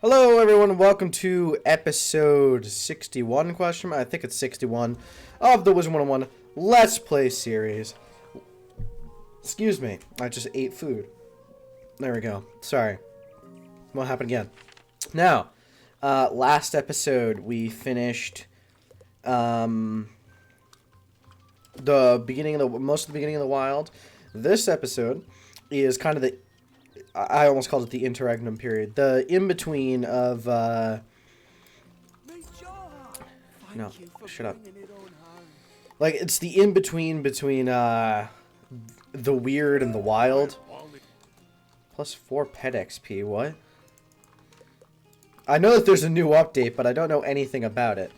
Hello everyone, welcome to episode 61 question mark. I think it's 61 of the Wizard101 Let's Play series. Excuse me, I just ate food. There we go. Sorry. Won't happen again. Now, last episode we finished the beginning of most of the beginning of the wild. This episode is kind of the I almost called it the interregnum period. The in-between of, no, shut up. Like, it's the in-between between, the weird and the wild. Plus 4 pet XP, what? I know that there's a new update, but I don't know anything about it.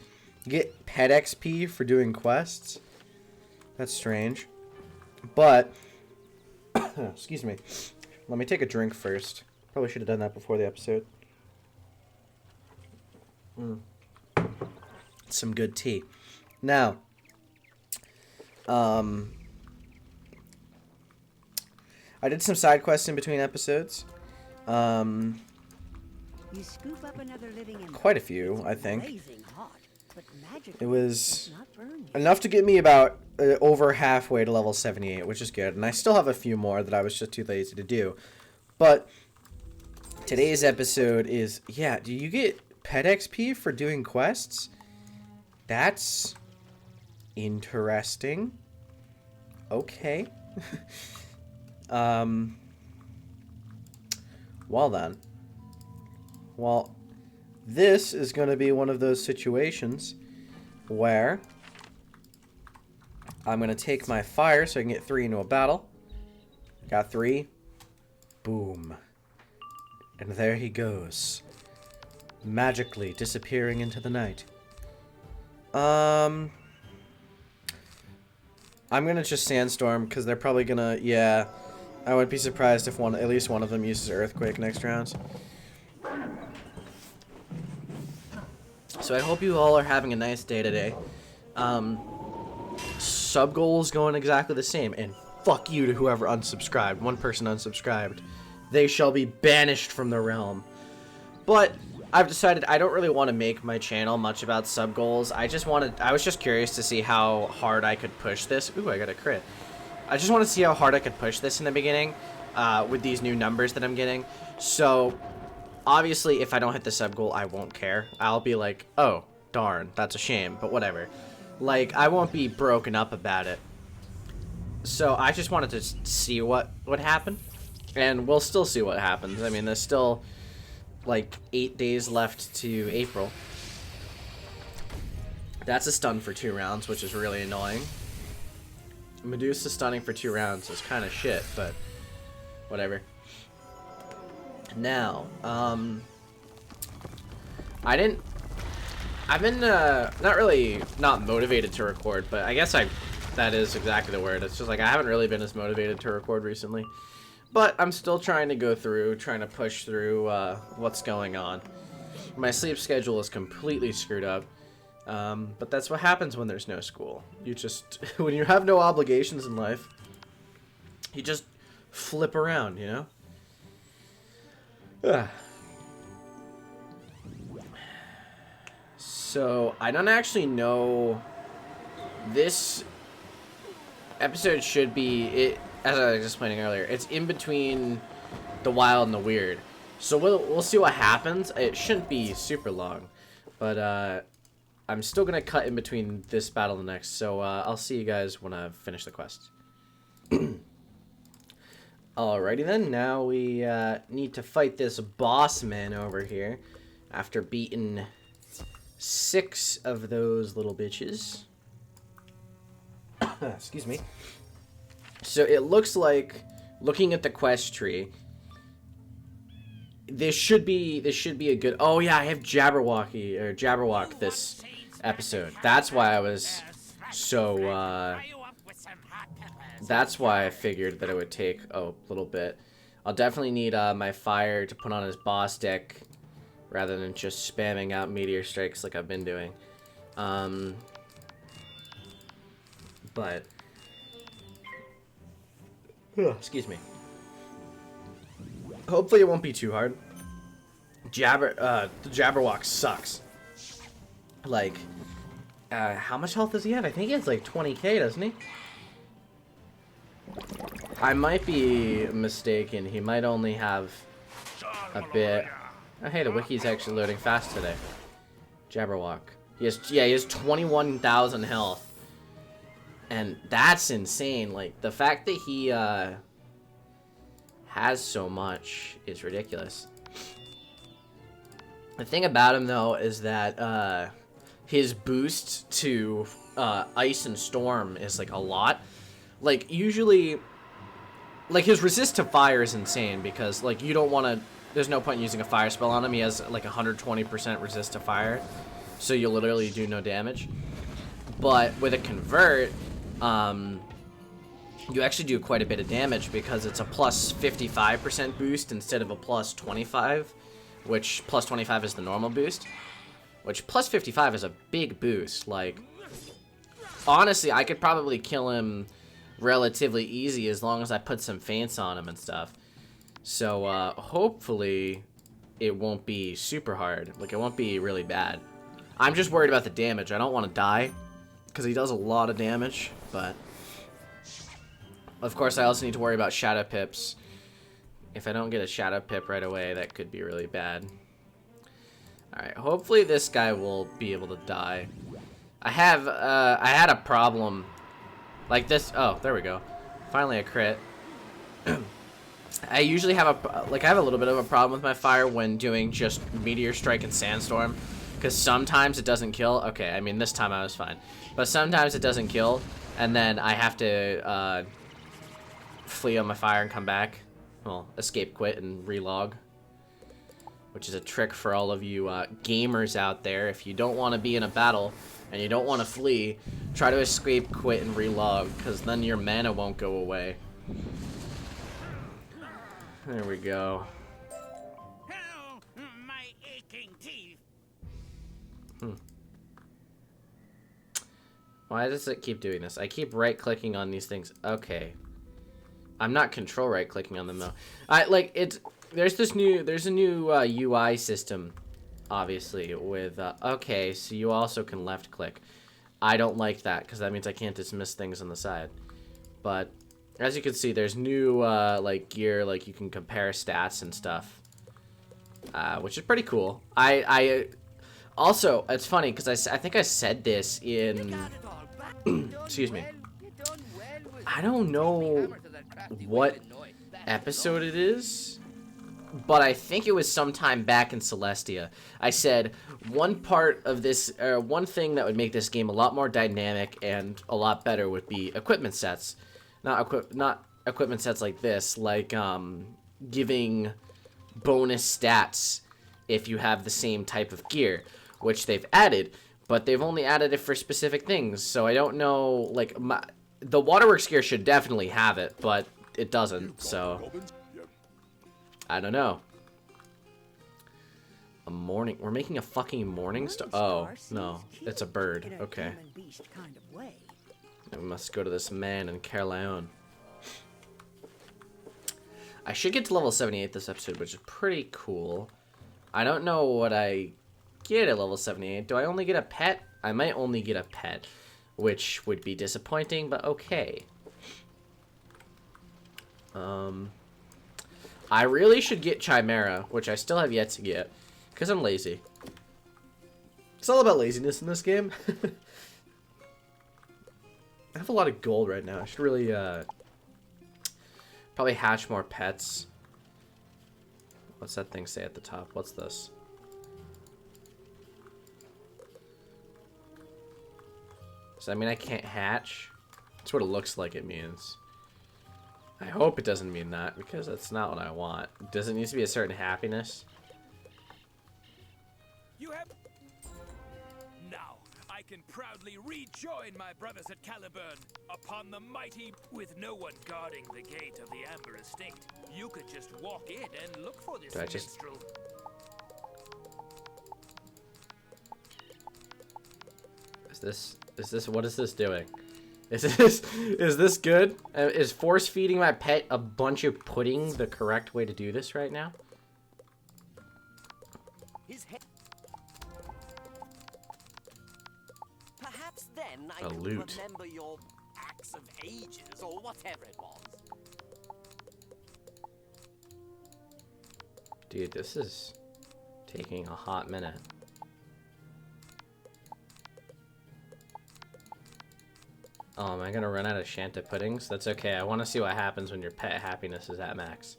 You get pet XP for doing quests? That's strange. But, excuse me. Let me take a drink first. Probably should have done that before the episode. Some good tea. Now, I did some side quests in between episodes. You scoop up another living quite a few, I think. Hot, but it was enough to get me about over halfway to level 78, which is good. And I still have a few more that I was just too lazy to do. But today's episode is, yeah, do you get pet XP for doing quests? That's interesting. Okay. Well then. Well, this is going to be one of those situations where I'm going to take my fire so I can get 3 into a battle. Got 3. Boom. And there he goes. Magically disappearing into the night. I'm going to just sandstorm because they're probably going to, yeah. I wouldn't be surprised if at least one of them uses earthquake next round. So I hope you all are having a nice day today. Sub goals going exactly the same, and fuck you to whoever unsubscribed. One person unsubscribed. They shall be banished from the realm. But I've decided I don't really want to make my channel much about sub goals. I was just curious to see how hard I could push this. Ooh, I got a crit. I just want to see how hard I could push this in the beginning with these new numbers that I'm getting. So obviously, if I don't hit the sub goal, I won't care. I'll be like, oh, darn, that's a shame, but whatever. Like, I won't be broken up about it. So I just wanted to see what would happen. And we'll still see what happens. I mean, there's still, like, 8 days left to April. That's a stun for 2 rounds, which is really annoying. Medusa stunning for 2 rounds is kind of shit, but whatever. Now, I've been, not motivated to record, but I guess that is exactly the word. It's just like, I haven't really been as motivated to record recently. But I'm still trying to go through, trying to push through, what's going on. My sleep schedule is completely screwed up. But that's what happens when there's no school. You just, when you have no obligations in life, you just flip around, you know? So, I don't actually know. This episode should be, as I was explaining earlier, it's in between the wild and the weird. So we'll see what happens. It shouldn't be super long. But I'm still going to cut in between this battle and the next. So I'll see you guys when I've finished the quest. Alrighty then, now we need to fight this boss man over here after beating 6 of those little bitches. Excuse me. So it looks like, looking at the quest tree, this should be a good. Oh yeah, I have Jabberwock this episode. That's why I was so. That's why I figured that it would take a little bit. I'll definitely need my fire to put on his boss deck, rather than just spamming out meteor strikes like I've been doing. But excuse me. Hopefully it won't be too hard. The Jabberwock sucks. Like, how much health does he have? I think he has like 20k, doesn't he? I might be mistaken. He might only have a bit. Oh, hey, the wiki's actually loading fast today. Jabberwock. He has 21,000 health. And that's insane. Like, the fact that he has so much is ridiculous. The thing about him, though, is that his boost to Ice and Storm is, like, a lot. Like, usually, like, his resist to fire is insane because, like, you don't want to, there's no point in using a fire spell on him. He has, like, 120% resist to fire, so you literally do no damage. But with a convert, you actually do quite a bit of damage because it's a plus 55% boost instead of a plus 25, which plus 25 is the normal boost, which plus 55 is a big boost. Like, honestly, I could probably kill him relatively easy as long as I put some feints on him and stuff. So, hopefully it won't be super hard. Like, it won't be really bad. I'm just worried about the damage. I don't want to die because he does a lot of damage, but of course I also need to worry about shadow pips. If I don't get a shadow pip right away, that could be really bad. Alright, hopefully this guy will be able to die. I had a problem like this. Oh, there we go. Finally a crit. I usually have I have a little bit of a problem with my fire when doing just Meteor Strike and Sandstorm, because sometimes it doesn't kill. Okay, I mean, this time I was fine, but sometimes it doesn't kill, and then I have to flee on my fire and come back. Well, escape quit and relog, which is a trick for all of you gamers out there. If you don't want to be in a battle and you don't want to flee, try to escape quit and relog, because then your mana won't go away. There we go. Hello, my aching teeth. Why does it keep doing this? I keep right-clicking on these things. Okay. I'm not control right-clicking on them though. There's a new UI system, obviously, with okay, so you also can left-click. I don't like that because that means I can't dismiss things on the side. But as you can see, there's new like gear, like you can compare stats and stuff, which is pretty cool. I also, it's funny because I think I said this in excuse me. I don't know what episode it is, but I think it was sometime back in Celestia. I said one part of this, one thing that would make this game a lot more dynamic and a lot better would be equipment sets. Not equipment sets like this, like giving bonus stats if you have the same type of gear, which they've added, but they've only added it for specific things. So I don't know, like, the Waterworks gear should definitely have it, but it doesn't, so I don't know. A morning, we're making a fucking morning star. Oh, no, it's a bird. Okay. We must go to this man in Caerleon. I should get to level 78 this episode, which is pretty cool. I don't know what I get at level 78. Do I only get a pet? I might only get a pet, which would be disappointing, but okay. I really should get Chimera, which I still have yet to get, because I'm lazy. It's all about laziness in this game. I have a lot of gold right now. I should really, probably hatch more pets. What's that thing say at the top? What's this? Does that mean I can't hatch? That's what it looks like it means. I hope it doesn't mean that, because that's not what I want. Does it need to be a certain happiness? You have... Now, I can proudly rejoin my brothers at Caliburn upon the mighty... With no one guarding the gate of the Amber Estate, you could just walk in and look for this minstrel. Is this, what is this doing? Is this good? Is force feeding my pet a bunch of pudding the correct way to do this right now? then I A could loot. remember your axe of ages or whatever it was. Dude, this is taking a hot minute. Oh, am I gonna run out of Shanta puddings? That's okay. I want to see what happens when your pet happiness is at max.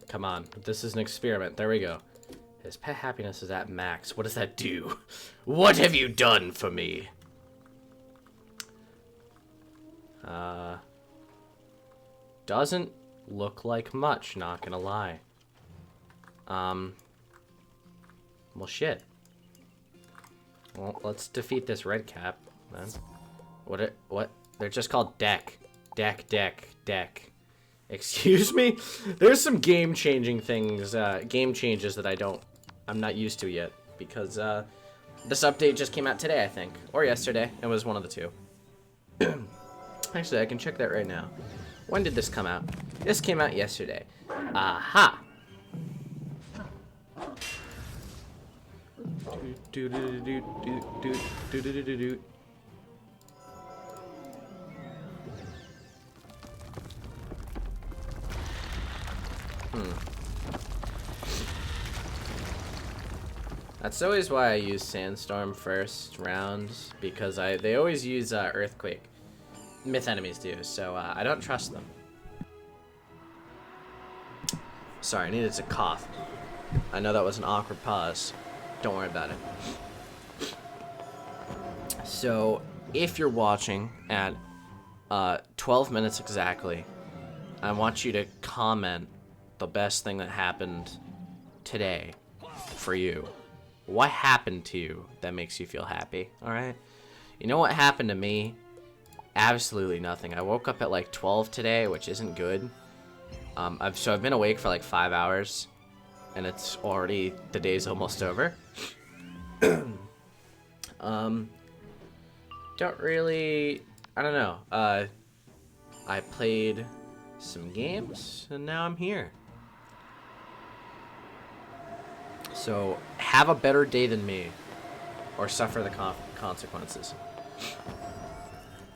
Come on. This is an experiment. There we go. His pet happiness is at max. What does that do? What have you done for me? Doesn't look like much, not gonna lie. Well, shit. Well, let's defeat this red cap, then. What? They're just called deck. Deck. Excuse me? There's some game-changing things, game changes that I'm not used to yet. Because, this update just came out today, I think. Or yesterday. It was one of the two. Actually, I can check that right now. When did this come out? This came out yesterday. Aha! That's always why I use Sandstorm first rounds, because they always use Earthquake. Myth enemies do, so I don't trust them. Sorry, I needed to cough. I know that was an awkward pause. Don't worry about it. So, if you're watching at 12 minutes exactly, I want you to comment the best thing that happened today for you. What happened to you that makes you feel happy, alright? You know what happened to me? Absolutely nothing. I woke up at like 12 today, which isn't good. I've been awake for like 5 hours, and it's already, the day's almost over. Don't really, I don't know. I played some games, and now I'm here. So, have a better day than me, or suffer the consequences.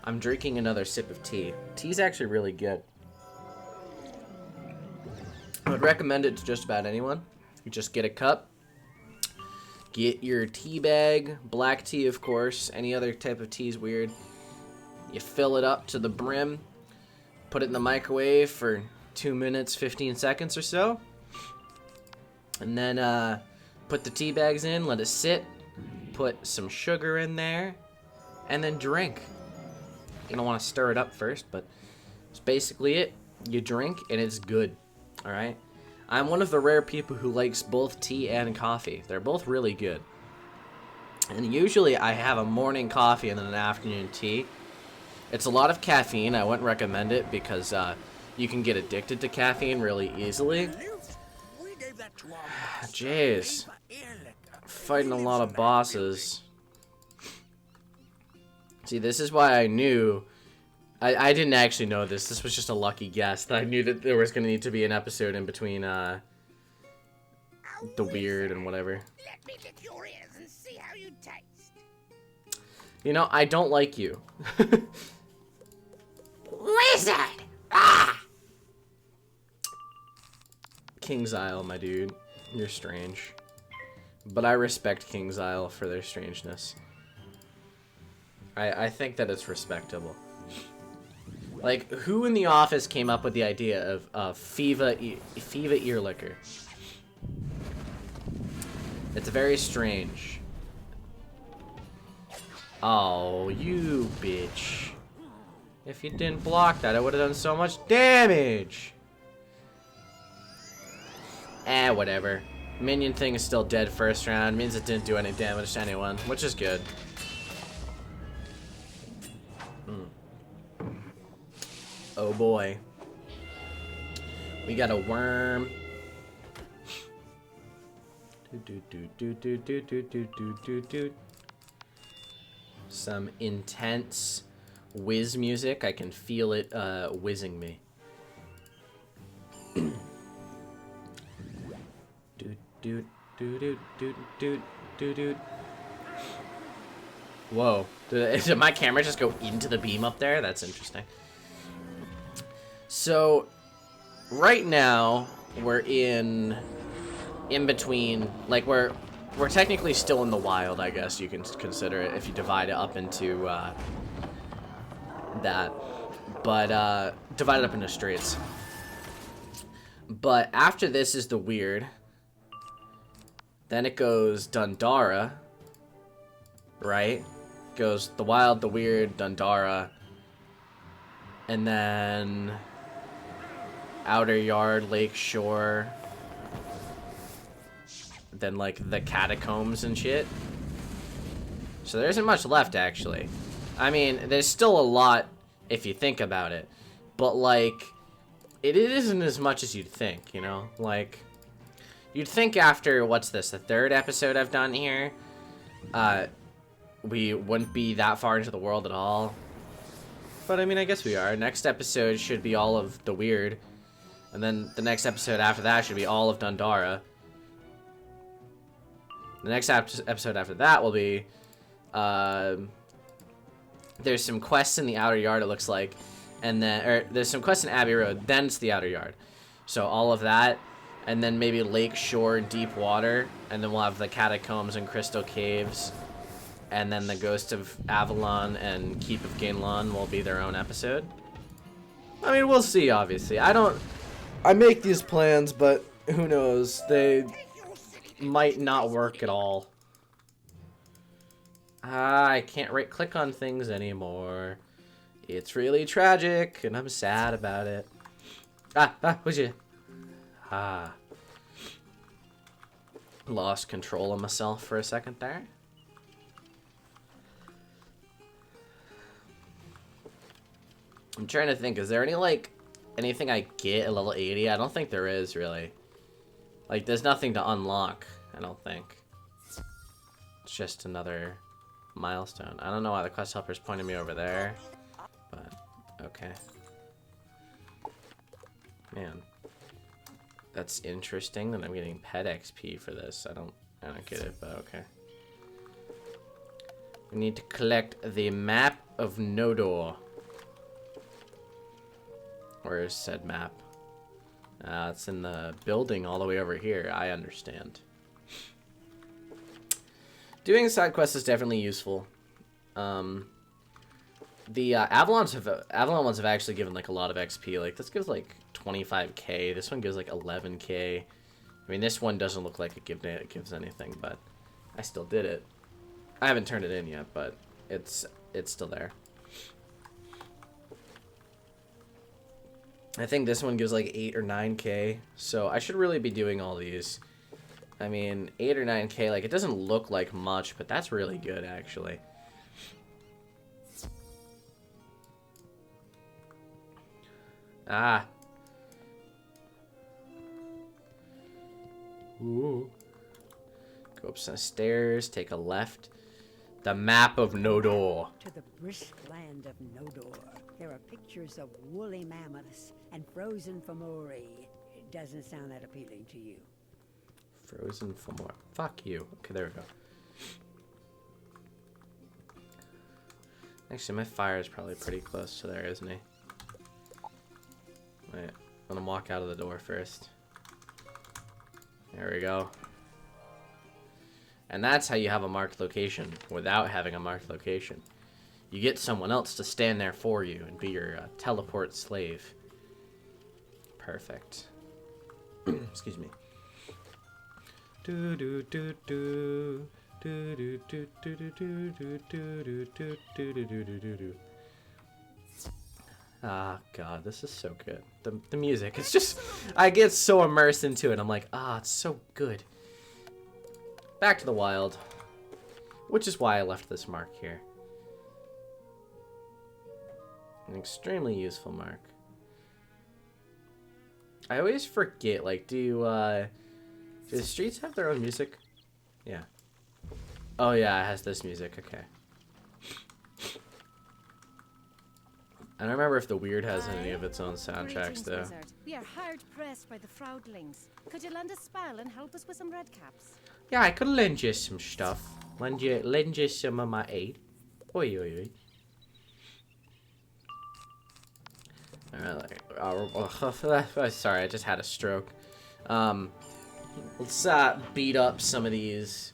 I'm drinking another sip of tea. Tea's actually really good. I would recommend it to just about anyone. You just get a cup, get your tea bag, black tea of course, any other type of tea is weird. You fill it up to the brim, put it in the microwave for 2 minutes, 15 seconds or so, and then put the tea bags in, let it sit, put some sugar in there, and then drink. You don't want to stir it up first, but it's basically it. You drink, and it's good. Alright? I'm one of the rare people who likes both tea and coffee. They're both really good. And usually I have a morning coffee and then an afternoon tea. It's a lot of caffeine. I wouldn't recommend it because you can get addicted to caffeine really easily. Jeez. Fighting a lot of bosses. See, this is why I knew... I didn't actually know this. This was just a lucky guess. That I knew that there was going to need to be an episode in between the weird and whatever. Let me lick your ears and see how you taste. You know, I don't like you. Wizard! Ah! King's Isle, my dude. You're strange. But I respect King's Isle for their strangeness. I think that it's respectable. Like, who in the office came up with the idea of Fiva ear liquor? It's very strange. Oh, you bitch. If you didn't block that, I would have done so much damage. Whatever. Minion thing is still dead first round. Means it didn't do any damage to anyone, which is good. Oh boy. We got a worm. Some intense whiz music. I can feel it whizzing me. Doot, doot, doot, doot, doot, doot, doot. Whoa. Did my camera just go into the beam up there? That's interesting. So, right now, we're in between, like, we're technically still in the wild, I guess you can consider it, if you divide it up into, that. But, divide it up into streets. But after this is the weird. Then it goes Dundara. Right? Goes the wild, the weird, Dundara. And then Outer Yard, Lake Shore. Then, like, the catacombs and shit. So there isn't much left, actually. I mean, there's still a lot if you think about it. But, like, it isn't as much as you'd think, you know? Like, you'd think after, what's this, the third episode I've done here? We wouldn't be that far into the world at all. But, I mean, I guess we are. Next episode should be all of the weird. And then the next episode after that should be all of Dundara. The next episode after that will be, there's some quests in the Outer Yard, it looks like. And then, or there's some quests in Abbey Road, then it's the Outer Yard. So all of that, and then maybe Lake Shore and Deep Water, and then we'll have the Catacombs and Crystal Caves. And then the Ghost of Avalon and Keep of Gainlon will be their own episode. I mean, we'll see, obviously. I make these plans, but who knows? They might not work at all. I can't right-click on things anymore. It's really tragic, and I'm sad about it. Who's you? Lost control of myself for a second there. I'm trying to think, is there any, like, anything I get at level 80? I don't think there is, really. Like, there's nothing to unlock, I don't think. It's just another milestone. I don't know why the quest helper's pointing me over there, but okay. Man, that's interesting that I'm getting pet XP for this. I don't get it, but okay. We need to collect the map of Nodor. Where is said map? It's in the building all the way over here. I understand. Doing side quests is definitely useful. The Avalon ones have actually given like a lot of XP. Like this gives like 25k. This one gives like 11k. I mean, this one doesn't look like it gives anything, but I still did it. I haven't turned it in yet, but it's still there. I think this one gives like 8 or 9k, so I should really be doing all these. I mean, 8 or 9k, like, it doesn't look like much, but that's really good, actually. Ooh. Go up some stairs, take a left. The map of Nodor. To the brisk land of Nodor, there are pictures of woolly mammoths and frozen Fomori. It doesn't sound that appealing to you. Frozen Fomori. Fuck you. Okay, there we go. Actually, my fire is probably pretty close to there, isn't he? Wait, I'm gonna walk out of the door first. There we go. And that's how you have a marked location without having a marked location. You get someone else to stand there for you and be your teleport slave. Perfect. Excuse me. Do do do do do do do do do do do do do do do do. Ah, God, this is so good. The music, it's just, I get so immersed into it. I'm like, it's so good. Back to the wild, which is why I left this mark here. An extremely useful mark. I always forget, like, do the streets have their own music? Yeah. Oh yeah, it has this music, okay. I don't remember if the Weird has any of its own soundtracks, Greetings, though. Wizard. We are hard pressed by the Fraudlings. Could you lend a spell and help us with some redcaps? Yeah, I could lend you some stuff. Lend you some of my aid. Oi, oi, oi. Sorry, I just had a stroke. Let's beat up some of these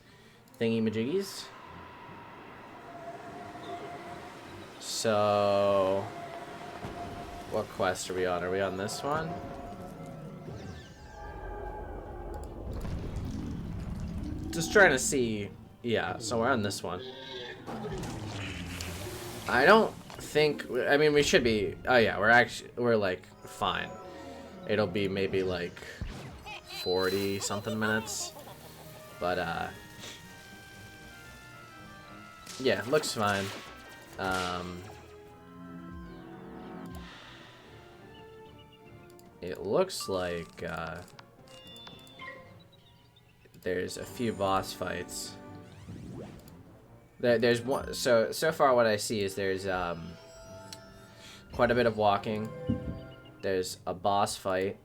thingy-majiggies. So, what quest are we on? Are we on this one? Just trying to see. Yeah, so we're on this one. I don't think. I mean, we should be. Oh yeah, we're like fine. It'll be maybe like 40 something minutes, but yeah, looks fine. It looks like there's a few boss fights. There's one. So far, what I see is there's quite a bit of walking. There's a boss fight,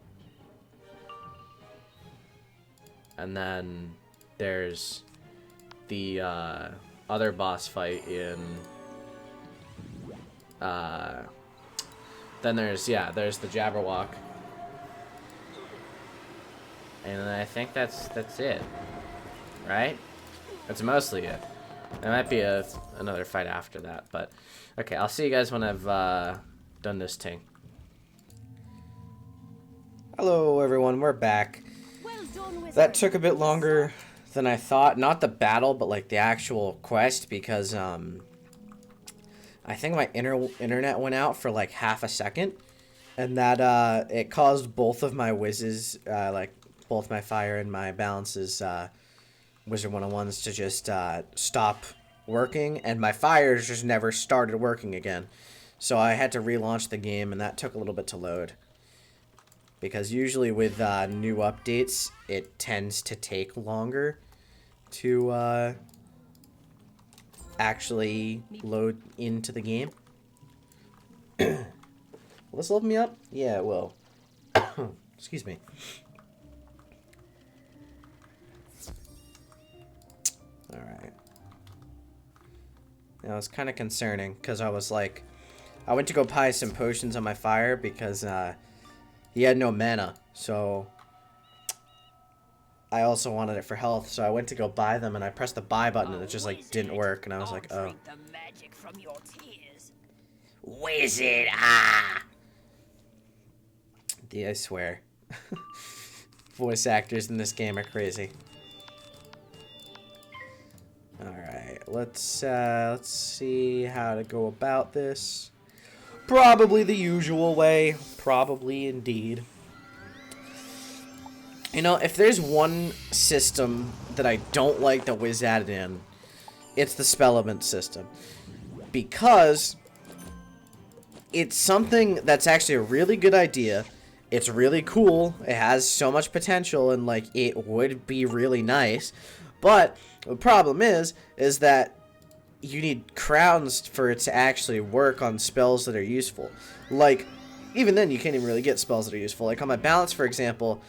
and then there's the other boss fight in. Then there's the Jabberwock, and I think that's it, right? That's mostly it. There might be another fight after that, but okay. I'll see you guys when I've done this thing. Hello, everyone. We're back. Well done, Wizard. That took a bit longer than I thought. Not the battle, but like the actual quest, because I think my internet went out for like half a second, and that it caused both of my whizzes, like both my fire and my balances, Wizard101s, to just stop working, and my fires just never started working again. So I had to relaunch the game, and that took a little bit to load. Because usually with new updates, it tends to take longer to actually load into the game. Will this level me up? Yeah, it will. Excuse me. Alright. Now, it's kind of concerning, because I was like... I went to go buy some potions on my fire, because he had no mana, so... I also wanted it for health, so I went to go buy them, and I pressed the buy button, and it just, like, didn't work, and I was like, oh. Drink the magic from your tears. Wizard, ah! Yeah, I swear. Voice actors in this game are crazy. Alright, let's see how to go about this. Probably the usual way. Probably indeed. You know, if there's one system that I don't like that Wiz added in, it's the spell element system. Because it's something that's actually a really good idea. It's really cool. It has so much potential, and like it would be really nice. But the problem is that you need crowns for it to actually work on spells that are useful. Like, even then you can't even really get spells that are useful. Like on my balance, for example,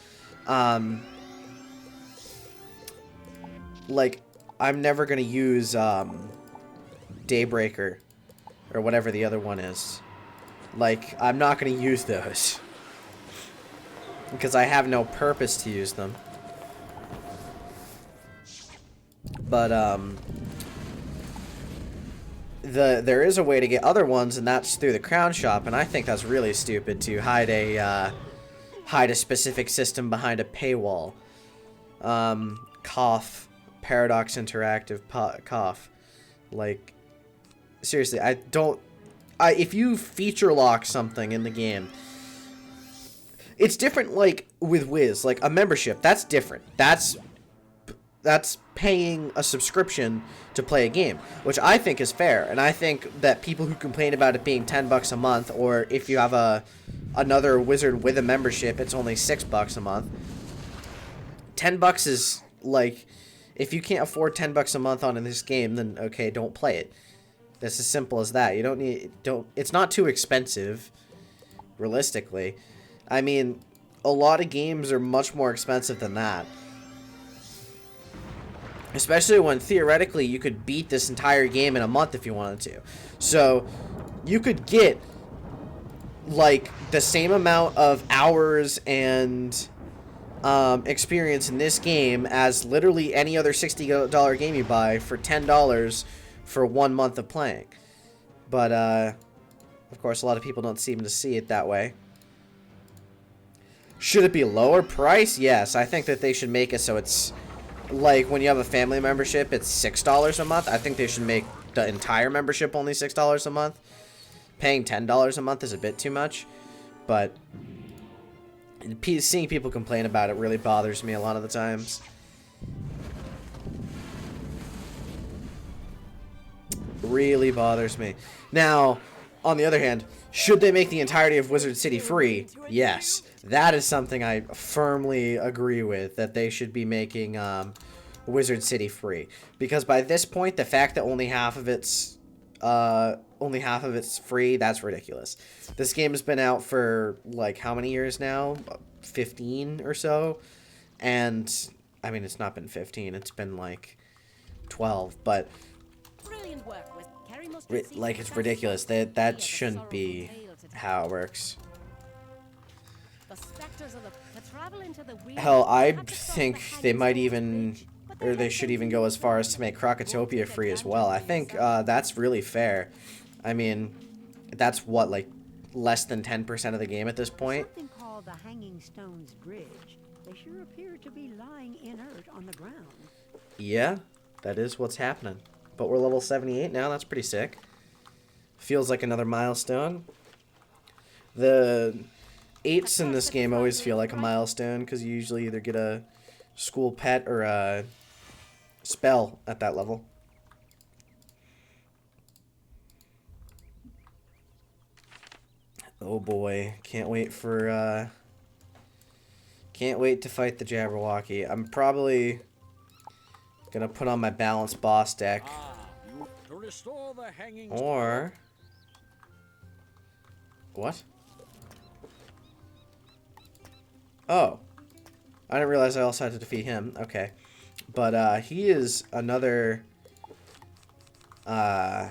like I'm never gonna use Daybreaker or whatever the other one is. Like, I'm not gonna use those because I have no purpose to use them. But there is a way to get other ones, and that's through the crown shop, and I think that's really stupid to hide a specific system behind a paywall. Cough, Paradox Interactive, cough. Like, seriously, if you feature lock something in the game, it's different. Like with Wiz, like a membership, that's different. That's paying a subscription to play a game, which I think is fair. And I think that people who complain about it being $10 a month, or if you have another wizard with a membership, it's only $6 a month. $10 is like, if you can't afford $10 a month on in this game, then okay, don't play it. That's as simple as that. You it's not too expensive, realistically. I mean, a lot of games are much more expensive than that. Especially when, theoretically, you could beat this entire game in a month if you wanted to. So, you could get, like, the same amount of hours and experience in this game as literally any other $60 game you buy for $10 for 1 month of playing. But, of course, a lot of people don't seem to see it that way. Should it be a lower price? Yes, I think that they should make it so it's, like, when you have a family membership, it's $6 a month. I think they should make the entire membership only $6 a month. Paying $10 a month is a bit too much, but seeing people complain about it really bothers me a lot of the times. Really bothers me. Now, on the other hand, should they make the entirety of Wizard City free? Yes. That is something I firmly agree with, that they should be making Wizard City free. Because by this point, the fact that only half of it's free, that's ridiculous. This game has been out for, like, how many years now? 15 or so? And, I mean, it's not been 15. It's been, like, 12. But, Brilliant work with Kerry must like, it's ridiculous. That shouldn't be how it works. The specters of the travel into the weird. Hell, I think they might even, or they should even go as far as to make Krokotopia free as well. I think that's really fair. I mean, that's what, like, less than 10% of the game at this point. Something called the Hanging Stones Bridge. They sure appear to be lying inert on the ground. Yeah, that is what's happening. But we're level 78 now. That's pretty sick. Feels like another milestone. The 8s in this game always feel like a milestone because you usually either get a school pet or a spell at that level. Oh boy, can't wait to fight the Jabberwocky. I'm probably gonna put on my balanced boss deck. Or what? Oh, I didn't realize I also had to defeat him. Okay, but he is another boss.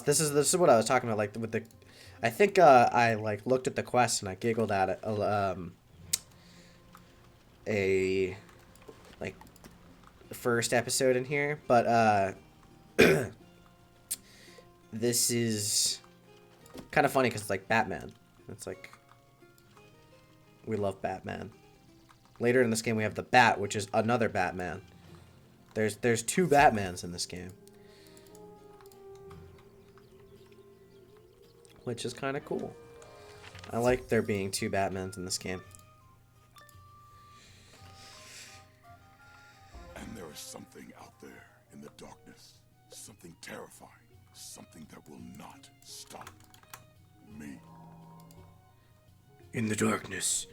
This is what I was talking about. Like with the, I think I like looked at the quest and I giggled at it. A like first episode in here, but this is kind of funny because it's like Batman. It's like, we love Batman. Later in this game we have the Bat, which is another Batman. There's two Batmans in this game, which is kind of cool. I like there being two Batmans in this game. And there is something out there in the darkness, something terrifying, something that will not stop me. In the darkness,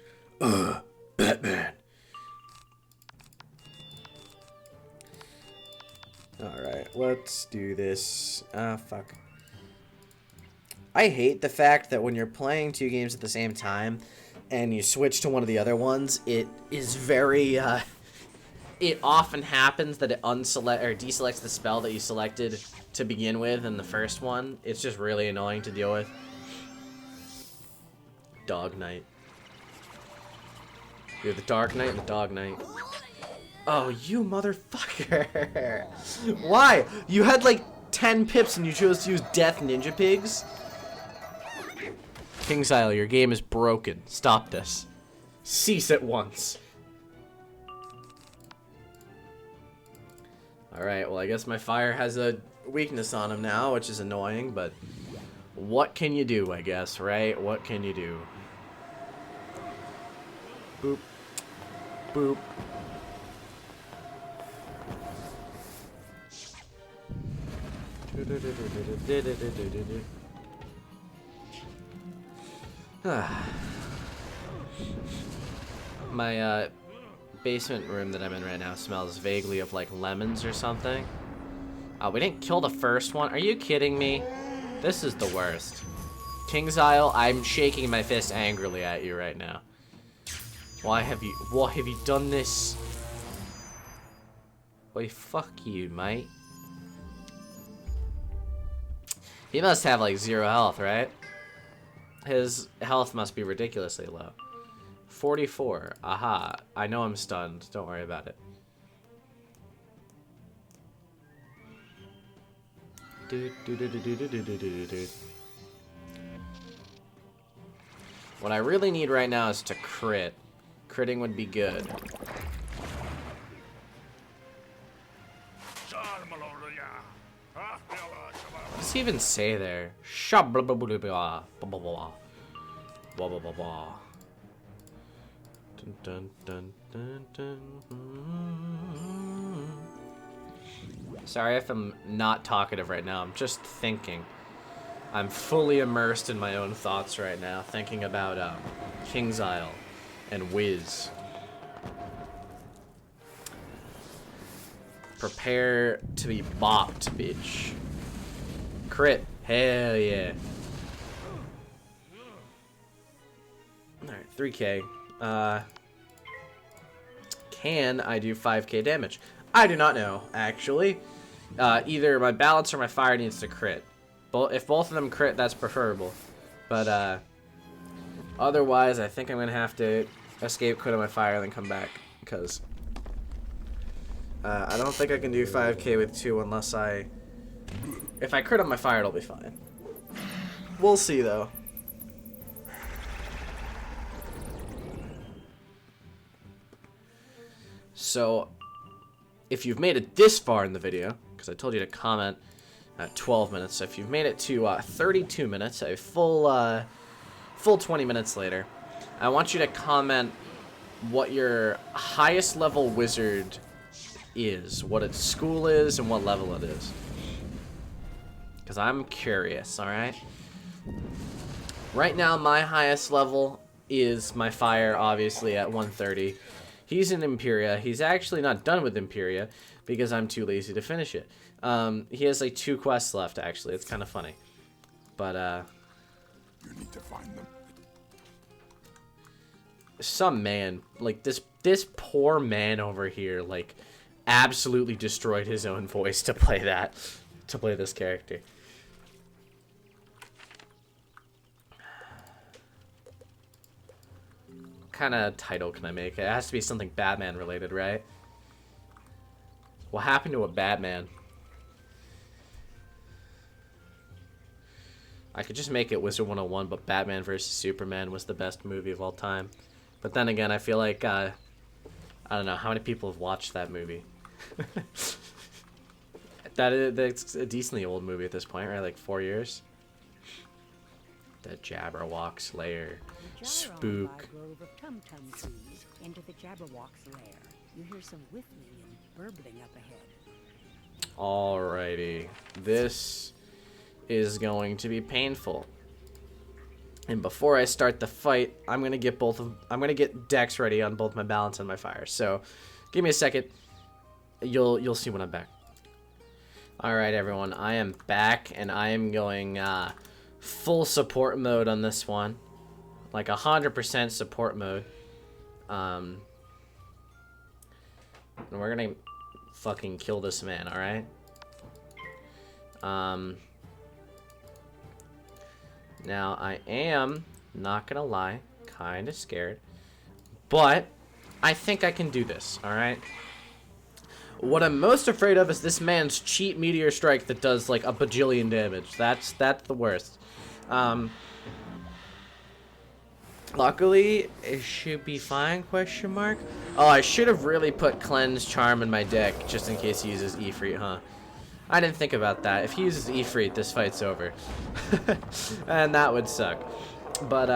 Batman. Alright, let's do this. Fuck. I hate the fact that when you're playing two games at the same time and you switch to one of the other ones, it is very, it often happens that it deselects the spell that you selected to begin with in the first one. It's just really annoying to deal with. Dog Knight. You're the Dark Knight and the Dog Knight. Oh, you motherfucker. Why? You had like 10 pips and you chose to use Death Ninja Pigs? KingsIsle, your game is broken. Stop this. Cease at once. Alright, well I guess my fire has a weakness on him now, which is annoying, but what can you do, I guess, right? What can you do? Boop. Boop. My basement room that I'm in right now smells vaguely of like lemons or something. Oh, we didn't kill the first one. Are you kidding me? This is the worst. King's Isle, I'm shaking my fist angrily at you right now. Why have you done this? Wait, fuck you, mate. He must have like 0 health, right? His health must be ridiculously low. 44. Aha. I know I'm stunned. Don't worry about it. What I really need right now is to crit. Critting would be good. What does he even say there? Dun, dun, dun, dun, dun. Sorry if I'm not talkative right now. I'm just thinking. I'm fully immersed in my own thoughts right now, thinking about King's Isle and Wiz. Prepare to be bopped, bitch. Crit. Hell yeah. Alright, 3k. Can I do 5k damage? I do not know, actually. Either my balance or my fire needs to crit. If both of them crit, that's preferable. But, otherwise, I think I'm going to have to escape, quit on my fire, and then come back. Because I don't think I can do 5k with 2 unless I... If I crit on my fire, it'll be fine. We'll see, though. So, if you've made it this far in the video, because I told you to comment at 12 minutes, so if you've made it to 32 minutes, a full 20 minutes later, I want you to comment what your highest level wizard is, what its school is, and what level it is. Because I'm curious, alright? Right now, my highest level is my fire, obviously, at 130. He's in Imperia. He's actually not done with Imperia because I'm too lazy to finish it. He has like 2 quests left, actually. It's kind of funny. But, You need to find them. some man, like this poor man over here, like, absolutely destroyed his own voice to play this character. What kind of title can I make? It has to be something Batman related, right? What happened to a Batman? I could just make it Wizard101, but Batman vs. Superman was the best movie of all time. But then again, I feel like, I don't know, how many people have watched that movie? That's a decently old movie at this point, right? Like 4 years? The Jabberwock Slayer. Spook. Grove of tum-tum trees into the Jabberwock's lair. You hear some whiffling and burbling up ahead. Alrighty. This is going to be painful. And before I start the fight, I'm gonna get Dex ready on both my balance and my fire. So give me a second. You'll see when I'm back. Alright everyone, I am back and I am going full support mode on this one. Like 100% support mode. And we're gonna fucking kill this man, alright? Now, I am, not gonna lie, kind of scared. But, I think I can do this, alright? What I'm most afraid of is this man's cheap meteor strike that does, like, a bajillion damage. That's the worst. Luckily, it should be fine, question mark? Oh, I should have really put Cleanse Charm in my deck, just in case he uses Ifrit, huh? I didn't think about that. If he uses Ifrit, this fight's over. And that would suck. But,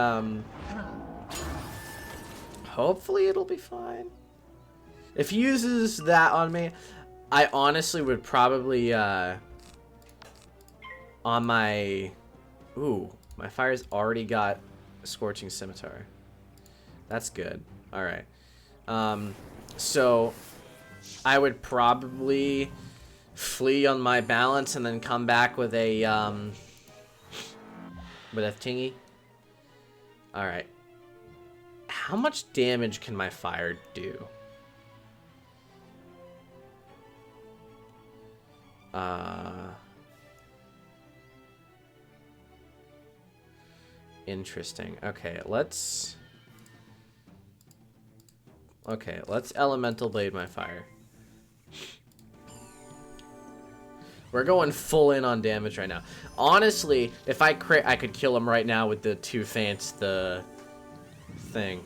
hopefully it'll be fine. If he uses that on me, I honestly would probably, on my... Ooh, my fire's already got Scorching Scimitar. That's good. Alright. So, I would probably flee on my balance and then come back with a thingy. Alright. How much damage can my fire do? Interesting. Okay, let's elemental blade my fire. We're going full in on damage right now. Honestly, if I crit, I could kill him right now with the 2 feints, the thing.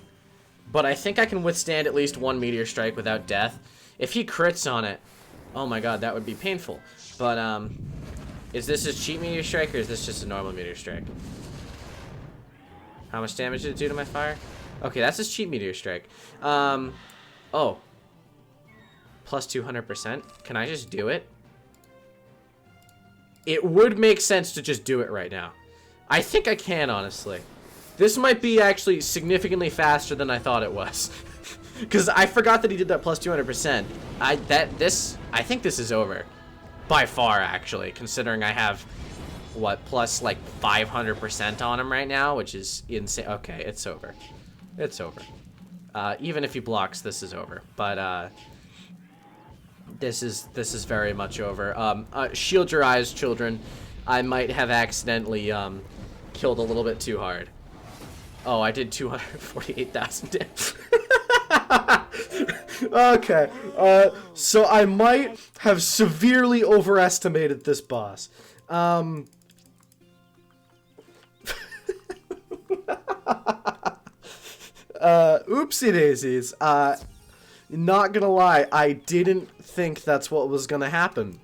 But I think I can withstand at least 1 meteor strike without death. If he crits on it, oh my god, that would be painful. But, is this his cheap meteor strike or is this just a normal meteor strike? How much damage did it do to my fire? Okay, that's his cheap meteor strike. Oh. Plus 200%. Can I just do it? It would make sense to just do it right now. I think I can, honestly. This might be actually significantly faster than I thought it was. Because I forgot that he did that plus 200%. I think this is over. By far, actually. Considering I have, what, plus like 500% on him right now, which is insane. Okay, it's over. It's over. Even if he blocks, this is over. But, this is very much over. Shield your eyes, children. I might have accidentally, killed a little bit too hard. Oh, I did 248,000 damage. Okay. So I might have severely overestimated this boss. Oopsie daisies. Not gonna lie, I didn't think that's what was gonna happen.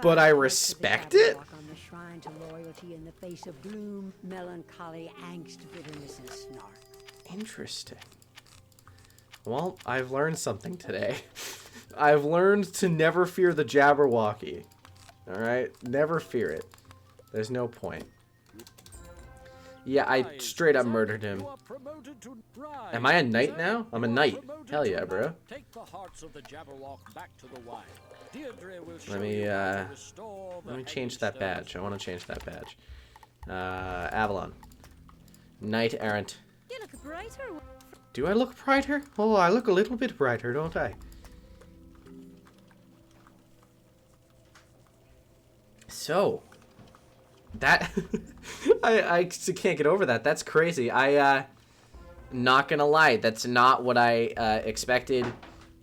But I respect it. On the shrine to loyalty in the face of gloom, melancholy, angst, bitterness, and snark. Interesting. Well, I've learned something today. I've learned to never fear the Jabberwocky. Alright? Never fear it. There's no point. Yeah, I straight up murdered him. Am I a knight now? I'm a knight. Hell yeah, bro. Let me change that badge. I want to change that badge. Avalon. Knight errant. You look brighter. Do I look brighter? Oh, I look a little bit brighter, don't I? So, that I can't get over that. That's crazy. Not gonna lie, that's not what I expected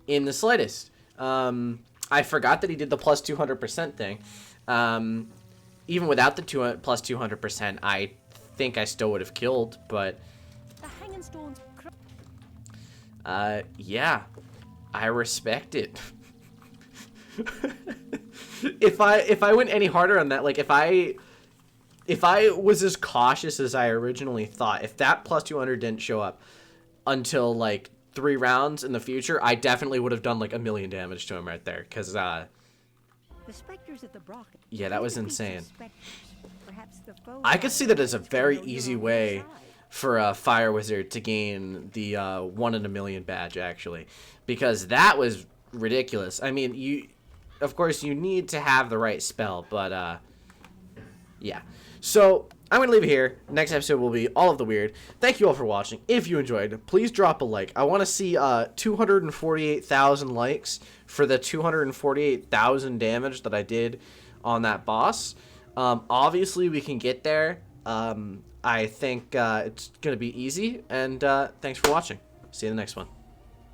in the slightest. I forgot that he did the plus 200% thing. Even without the plus 200%, I think I still would have killed, but The hanging stones. yeah, I respect it. If I went any harder on that, like if I was as cautious as I originally thought, if that plus 200 didn't show up until like 3 rounds in the future, I definitely would have done like 1,000,000 damage to him right there, because The specters at the Brock. yeah, that was insane. Perhaps the foe I could see that as a very fighters easy on the way side. for a fire wizard to gain the 1 in a million badge, actually, because that was ridiculous. I mean, of course you need to have the right spell, but yeah. So I'm gonna leave it here. Next episode will be all of the weird. Thank you all for watching. If you enjoyed, please drop a like. I want to see 248,000 likes for the 248,000 damage that I did on that boss. Obviously we can get there. I think it's gonna be easy, and thanks for watching. See you in the next one.